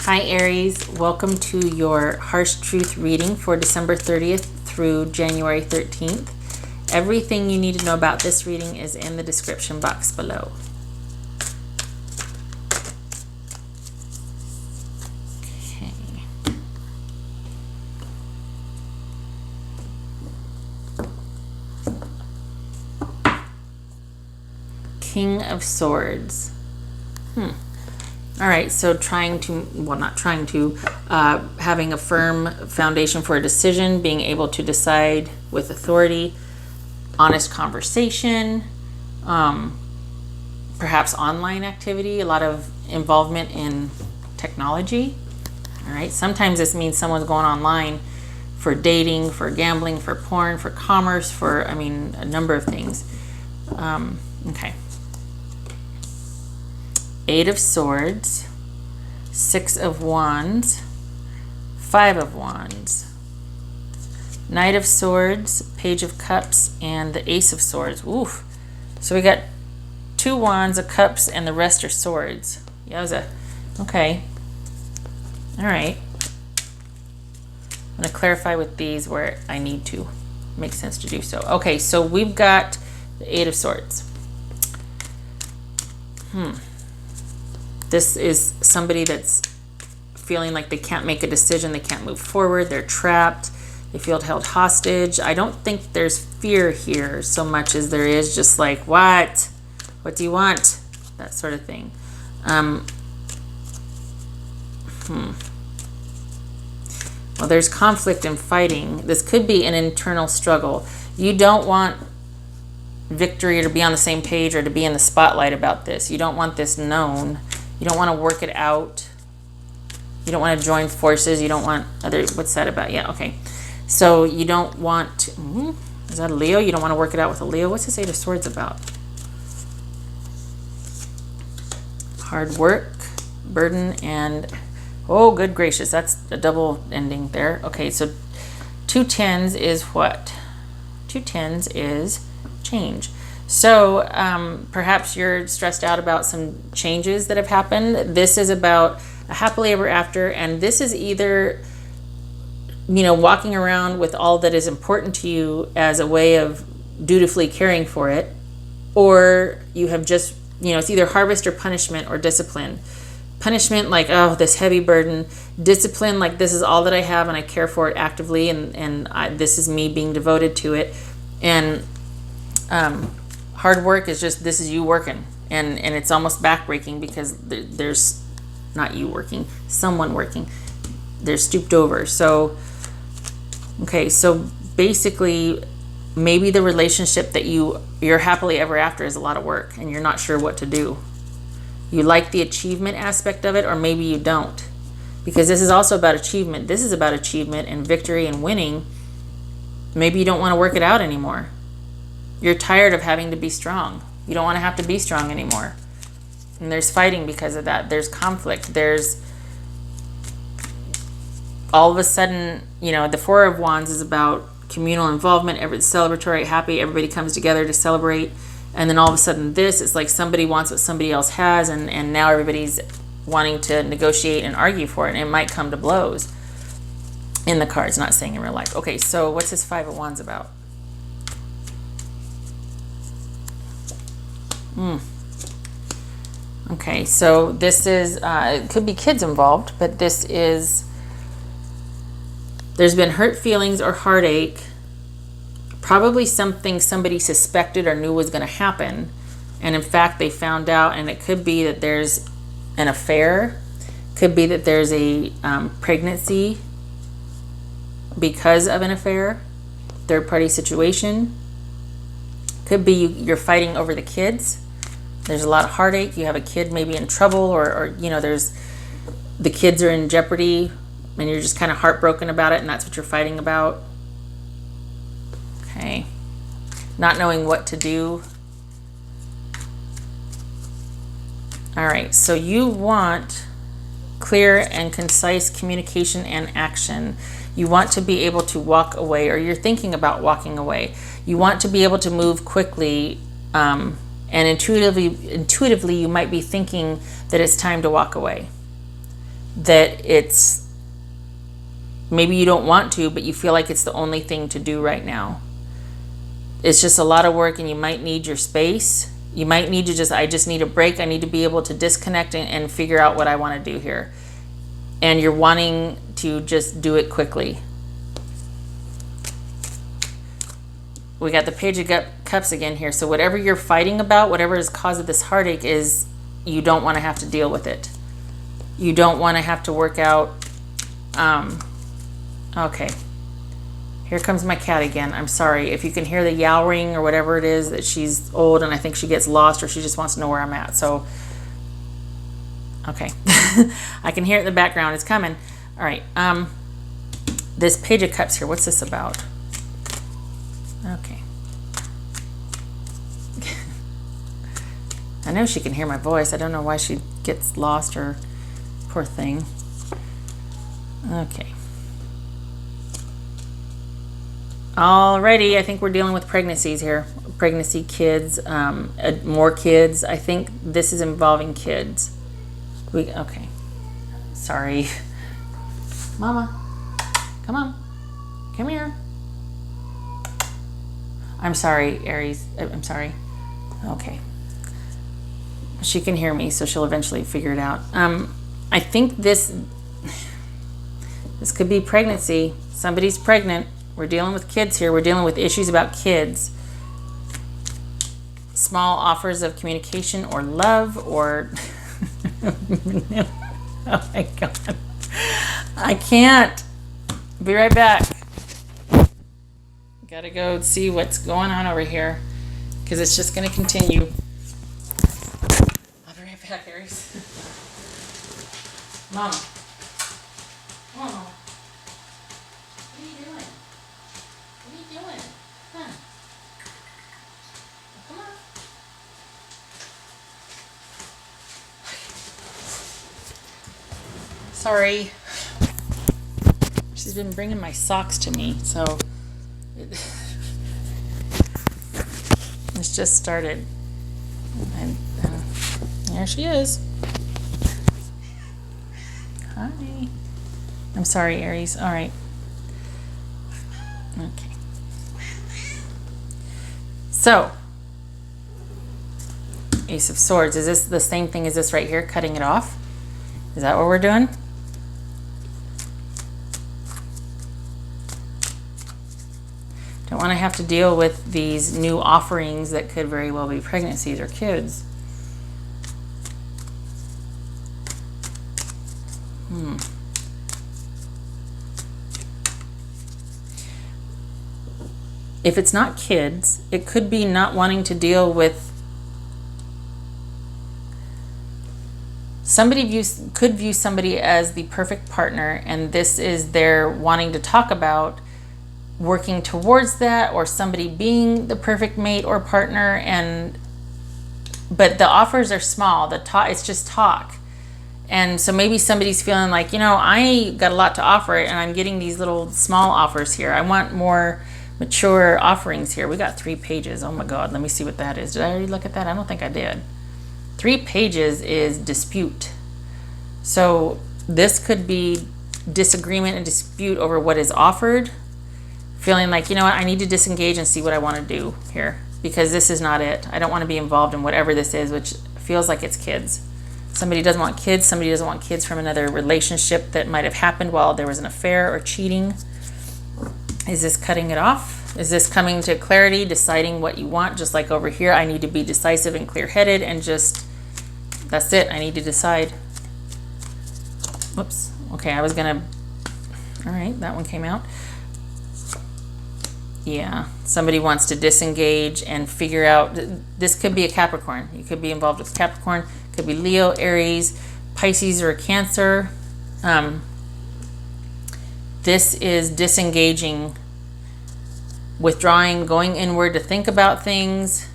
Hi Aries, welcome to your Harsh Truth reading for December 30th through January 13th. Everything you need to know about this reading is in the description box below. Okay. King of Swords. All right, so having a firm foundation for a decision, being able to decide with authority, honest conversation, perhaps online activity, a lot of involvement in technology. All right, sometimes this means someone's going online for dating, for gambling, for porn, for commerce, for, a number of things. Okay. Eight of Swords, Six of Wands, Five of Wands, Knight of Swords, Page of Cups, and the Ace of Swords. Oof. So we got two Wands, a Cups, and the rest are Swords. Yowza. Okay. All right. I'm going to clarify with these where I need to. Make sense to do so. Okay, so we've got the Eight of Swords. This is somebody that's feeling like they can't make a decision, they can't move forward, they're trapped, they feel held hostage. I don't think there's fear here so much as there is just like, what? What do you want? That sort of thing. Well, there's conflict and fighting. This could be an internal struggle. You don't want victory or to be on the same page or to be in the spotlight about this. You don't want this known. You don't want to work it out. You don't want to join forces. You don't want other, what's that about? Yeah, okay. So you don't want, is that a Leo? You don't want to work it out with a Leo. What's this Eight of Swords about? Hard work, burden, and, oh, good gracious. That's a double ending there. Okay, so two tens is what? Two tens is change. So perhaps you're stressed out about some changes that have happened. This is about a happily ever after, and this is either, walking around with all that is important to you as a way of dutifully caring for it, or you have just, it's either harvest or punishment or discipline. Punishment, like, oh, this heavy burden. Discipline, like, this is all that I have and I care for it actively, and this is me being devoted to it. And hard work is just, this is you working, and it's almost backbreaking because there's not you working, someone working. They're stooped over. So, okay, so basically, maybe the relationship that you're happily ever after is a lot of work, and you're not sure what to do. You like the achievement aspect of it, or maybe you don't, because this is also about achievement. This is about achievement and victory and winning. Maybe you don't want to work it out anymore. You're tired of having to be strong. You don't want to have to be strong anymore. And there's fighting because of that. There's conflict. There's all of a sudden, the Four of Wands is about communal involvement, celebratory, happy, everybody comes together to celebrate. And then all of a sudden this is like somebody wants what somebody else has, and now everybody's wanting to negotiate and argue for it, and it might come to blows in the cards, not saying in real life. Okay, so what's this Five of Wands about? Okay, so this is, it could be kids involved, but this is, there's been hurt feelings or heartache, probably something somebody suspected or knew was going to happen, and in fact they found out, and it could be that there's an affair, could be that there's a pregnancy because of an affair, third-party situation, could be you're fighting over the kids. There's a lot of heartache. You have a kid maybe in trouble, or there's, the kids are in jeopardy, and you're just kind of heartbroken about it, and that's what you're fighting about. Okay. Not knowing what to do. All right, so you want clear and concise communication and action. You want to be able to walk away, or you're thinking about walking away. You want to be able to move quickly, and intuitively you might be thinking that it's time to walk away. that it's maybe you don't want to, but you feel like it's the only thing to do right now. It's just a lot of work, and you might need your space. You might need to I just need a break. I need to be able to disconnect and figure out what I want to do here. And you're wanting to just do it quickly. We got the Page of Cups again here. So whatever you're fighting about, whatever is causing this heartache, is you don't want to have to deal with it. You don't want to have to work out. Okay. Here comes my cat again. I'm sorry. If you can hear the yowling or whatever it is, that she's old and I think she gets lost, or she just wants to know where I'm at. So, okay. I can hear it in the background. It's coming. All right. This Page of Cups here. What's this about? Okay. I know she can hear my voice. I don't know why she gets lost, or poor thing. Okay. Alrighty, I think we're dealing with pregnancies here. Pregnancy, kids, more kids. I think this is involving kids. Okay. Sorry. Mama, come on. Come here. I'm sorry, Aries. I'm sorry. Okay. She can hear me, so she'll eventually figure it out. I think this could be pregnancy. Somebody's pregnant. We're dealing with kids here. We're dealing with issues about kids. Small offers of communication or love, or oh my God. I can't. Be right back. Gotta go see what's going on over here, because it's just going to continue. I'll be right back, Aries. Mom. Mom. What are you doing? What are you doing? Huh? Come on. Sorry. She's been bringing my socks to me, so it's just started. And there she is. Hi. I'm sorry, Aries. All right. Okay. So, Ace of Swords. Is this the same thing as this right here, cutting it off? Is that what we're doing? Don't want to have to deal with these new offerings that could very well be pregnancies or kids. If it's not kids, it could be not wanting to deal with. Somebody could view somebody as the perfect partner, and this is their wanting to talk about working towards that, or somebody being the perfect mate or partner, but the offers are small. It's just talk. And so maybe somebody's feeling like, I got a lot to offer, and I'm getting these little small offers here. I want more mature offerings here. We got 3 pages. Oh my God, let me see what that is. Did I already look at that? I don't think I did. 3 pages is dispute. So this could be disagreement and dispute over what is offered. Feeling like, what, I need to disengage and see what I want to do here, because this is not it. I don't want to be involved in whatever this is, which feels like it's kids. Somebody doesn't want kids. Somebody doesn't want kids from another relationship that might have happened while there was an affair or cheating. Is this cutting it off? Is this coming to clarity, deciding what you want? Just like over here, I need to be decisive and clear-headed, and just, that's it. I need to decide. Whoops. Okay, all right, that one came out. Yeah, somebody wants to disengage and figure out. This could be a Capricorn. You could be involved with Capricorn. Could be Leo, Aries, Pisces, or Cancer. This is disengaging, withdrawing, going inward to think about things,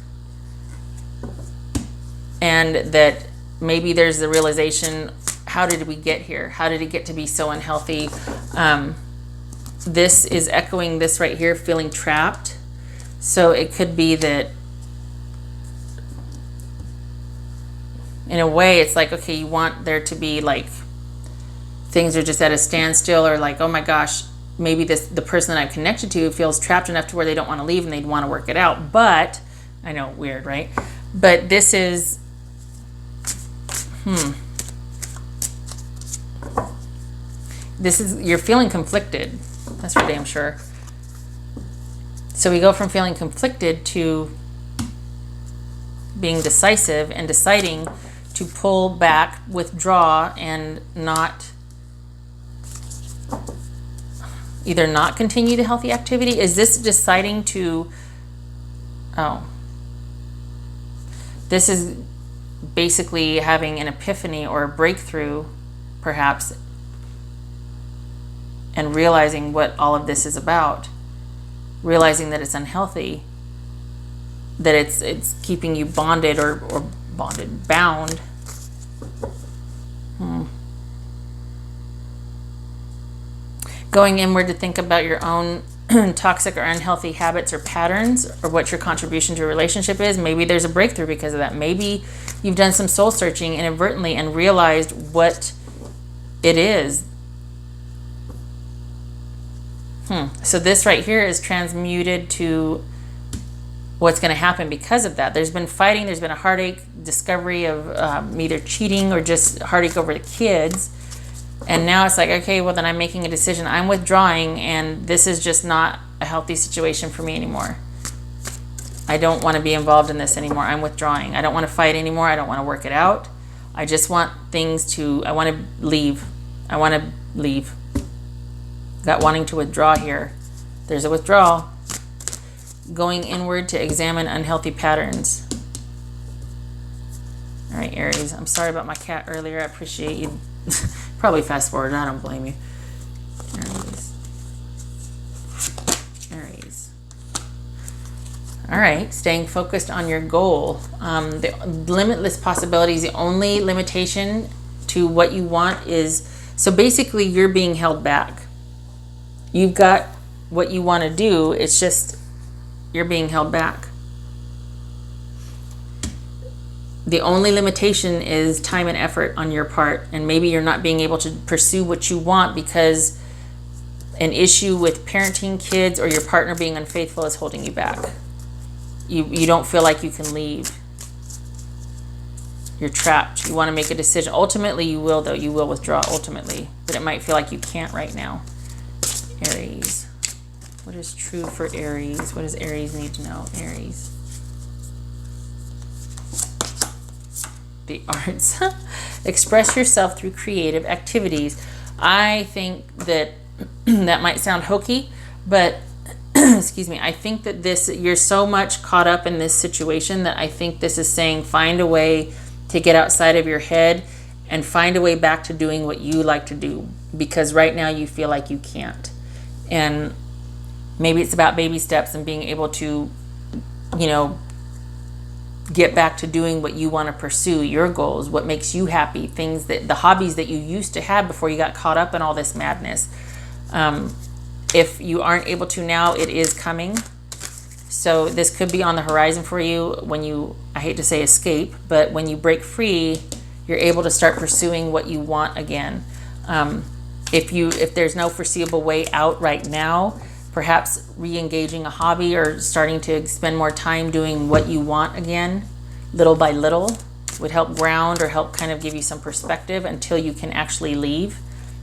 and that maybe there's the realization, how did we get here? How did it get to be so unhealthy? This is echoing this right here, feeling trapped. So it could be that, in a way, it's like, okay, you want there to be like things are just at a standstill, or like, oh my gosh, maybe the person that I'm connected to feels trapped enough to where they don't want to leave and they'd want to work it out. But I know, weird, right? But this is, you're feeling conflicted. That's for damn sure. So we go from feeling conflicted to being decisive and deciding to pull back, withdraw, and not either not continue the healthy activity. Is this deciding to, this is basically having an epiphany or a breakthrough, perhaps, and realizing what all of this is about, realizing that it's unhealthy, that it's keeping you bonded or bound. Going inward to think about your own toxic or unhealthy habits or patterns, or what your contribution to a relationship is. Maybe there's a breakthrough because of that. Maybe you've done some soul searching inadvertently and realized what it is. So this right here is transmuted to what's going to happen because of that. There's been fighting, there's been a heartache, discovery of either cheating or just heartache over the kids. And now it's like, okay, well then I'm making a decision. I'm withdrawing, and this is just not a healthy situation for me anymore. I don't want to be involved in this anymore. I'm withdrawing. I don't want to fight anymore. I don't want to work it out. I just want things to, I want to leave. I want to leave. Got wanting to withdraw here. There's a withdrawal. Going inward to examine unhealthy patterns. All right, Aries. I'm sorry about my cat earlier. I appreciate you. Probably fast forward. I don't blame you. Aries. All right. Staying focused on your goal. The limitless possibilities. The only limitation to what you want is, so basically you're being held back. You've got what you want to do. It's just you're being held back. The only limitation is time and effort on your part, and maybe you're not being able to pursue what you want because an issue with parenting, kids, or your partner being unfaithful is holding you back. You don't feel like you can leave. You're trapped. You want to make a decision. Ultimately, you will, though. You will withdraw ultimately, but it might feel like you can't right now. Aries. What is true for Aries? What does Aries need to know? Aries. The arts. Express yourself through creative activities. I think that that might sound hokey, but excuse me, I think that this, you're so much caught up in this situation that I think this is saying find a way to get outside of your head and find a way back to doing what you like to do, because right now you feel like you can't. And maybe it's about baby steps and being able to, get back to doing what you want to pursue, your goals, what makes you happy, things that, the hobbies that you used to have before you got caught up in all this madness. If you aren't able to now, it is coming. So this could be on the horizon for you when you, I hate to say escape, but when you break free, you're able to start pursuing what you want again. If there's no foreseeable way out right now, perhaps re-engaging a hobby or starting to spend more time doing what you want again, little by little, would help ground or help kind of give you some perspective until you can actually leave.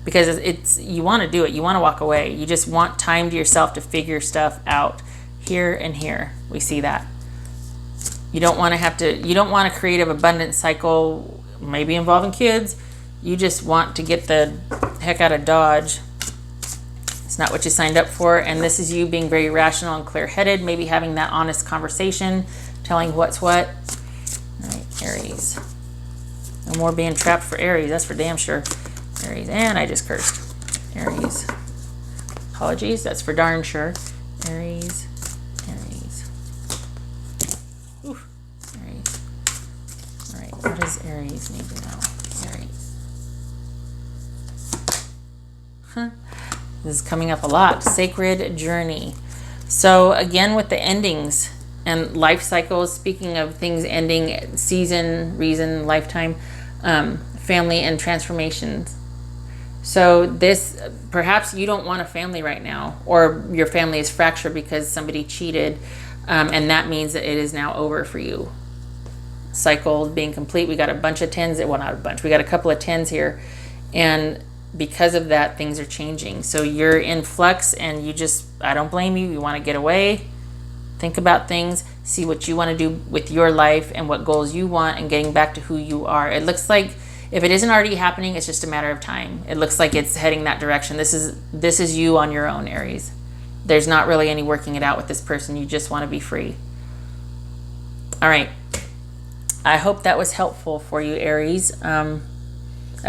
Because you want to do it. You want to walk away. You just want time to yourself to figure stuff out. Here and here, we see that. You don't want a creative abundance cycle, maybe involving kids. You just want to get the heck out of Dodge. It's not what you signed up for, and this is you being very rational and clear-headed, maybe having that honest conversation, telling what's what. All right, Aries. No more being trapped for Aries, that's for damn sure. Aries, and I just cursed. Aries. Apologies, that's for darn sure. Aries. Oof. Aries. All right, what does Aries need to know? Aries. This is coming up a lot. Sacred journey. So again, with the endings and life cycles, speaking of things ending, season, reason, lifetime, family and transformations. So this, perhaps you don't want a family right now, or your family is fractured because somebody cheated, and that means that it is now over for you. Cycle being complete. We got a bunch of 10s. Well, not a bunch. We got a couple of 10s here, and because of that, things are changing. So you're in flux, and you just, I don't blame you. You want to get away, think about things, see what you want to do with your life and what goals you want, and getting back to who you are. It looks like, if it isn't already happening, it's just a matter of time. It looks like it's heading that direction. This is you on your own, Aries. There's not really any working it out with this person. You just want to be free. All right. I hope that was helpful for you, Aries. I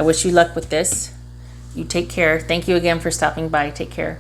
wish you luck with this. You take care. Thank you again for stopping by. Take care.